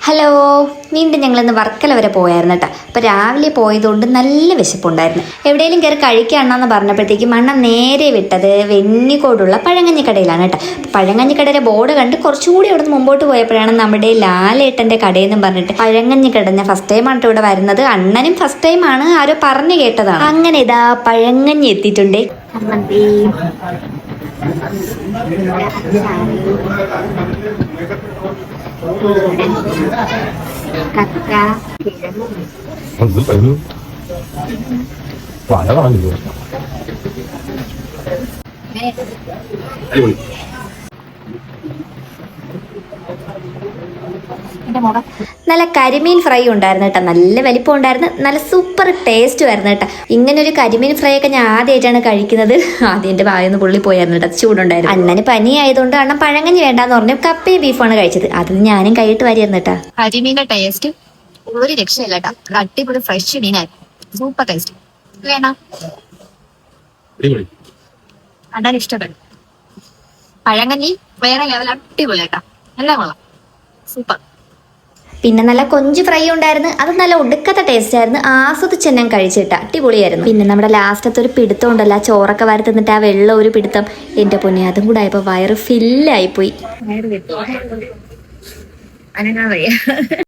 Hello, വീണ്ടും ഞങ്ങളിന്ന് വർക്കല വരെ പോയായിരുന്നു കേട്ടോ. അപ്പോൾ രാവിലെ പോയതുകൊണ്ട് നല്ല വിശപ്പുണ്ടായിരുന്നു. എവിടെയെങ്കിലും കയറി കഴിക്കാണെന്ന് പറഞ്ഞപ്പോഴത്തേക്കും അണ്ണൻ നേരെ വിട്ടത് വെന്നിക്കോടുള്ള പഴങ്കഞ്ഞിക്കടയിലാണ് കേട്ടോ. പഴങ്കഞ്ഞിക്കടയിലെ ബോർഡ് കണ്ട് കുറച്ചുകൂടി അവിടെ നിന്ന് മുമ്പോട്ട് പോയപ്പോഴാണ് നമ്മുടെ ലാലേട്ടൻ്റെ കടയെന്നും പറഞ്ഞിട്ട് പഴങ്കഞ്ഞിക്കട. ഞാൻ ഫസ്റ്റ് ടൈമാണ് ഇവിടെ വരുന്നത്. അണ്ണനും ഫസ്റ്റ് ടൈമാണ്, ആരോ പറഞ്ഞു കേട്ടതാണ്. അങ്ങനെ ഇതാ പഴങ്കഞ്ഞി എത്തിയിട്ടുണ്ട്. നല്ല കരിമീൻ ഫ്രൈ ഉണ്ടായിരുന്നു കേട്ടോ. നല്ല വലിപ്പം ഉണ്ടായിരുന്നു, നല്ല സൂപ്പർ ടേസ്റ്റ് ആയിരുന്നു കേട്ടോ. ഇങ്ങനെ ഒരു കരിമീൻ ഫ്രൈ ഒക്കെ ഞാൻ ആദ്യമായിട്ടാണ് കഴിക്കുന്നത്. ആദ്യം എൻ്റെ വായൊന്ന് പുള്ളി പോയായിരുന്നു കേട്ടോ, ചൂടുണ്ടായിരുന്നു. അണ്ണന് പനി ആയതുകൊണ്ട് അണ്ണൻ പഴങ്കഞ്ഞി വേണ്ടാന്ന് പറഞ്ഞു കപ്പയും ബീഫാണ് കഴിച്ചത്. അതിന് ഞാനും കൈയിട്ട് വാരിയായിരുന്നു കേട്ടോ. കരിമീന്റെ ടേസ്റ്റ് ഒരു രക്ഷയില്ല കേട്ടോ. അടിപൊളി ഫ്രഷ് മീനായിരുന്നു, സൂപ്പർ ടേസ്റ്റ്. വേണ്ട അണ്ണൻ ഇഷ്ടപ്പെട്ടു. പഴങ്കഞ്ഞി വേറെ ലെവൽ, അടിപൊളി കേട്ടോ. എല്ലാം കൊള്ളാം, സൂപ്പർ. പിന്നെ നല്ല കൊഞ്ച് ഫ്രൈ ഉണ്ടായിരുന്നു, അത് നല്ല ഒടുക്കത്തെ ടേസ്റ്റ് ആയിരുന്നു. ആസ്വദിച്ച് ഞാൻ കഴിച്ചിട്ട് അടിപൊളിയായിരുന്നു. പിന്നെ നമ്മുടെ ലാസ്റ്റത്തെ ഒരു പിടുത്തം ഉണ്ടല്ലോ, ചോറൊക്കെ വാരി തിന്നിട്ട് ആ വെള്ളം ഒരു പിടുത്തം, എൻ്റെ പൊന്നെ അതും കൂടെ ആയപ്പോൾ വയറ് ഫില്ലായിപ്പോയി.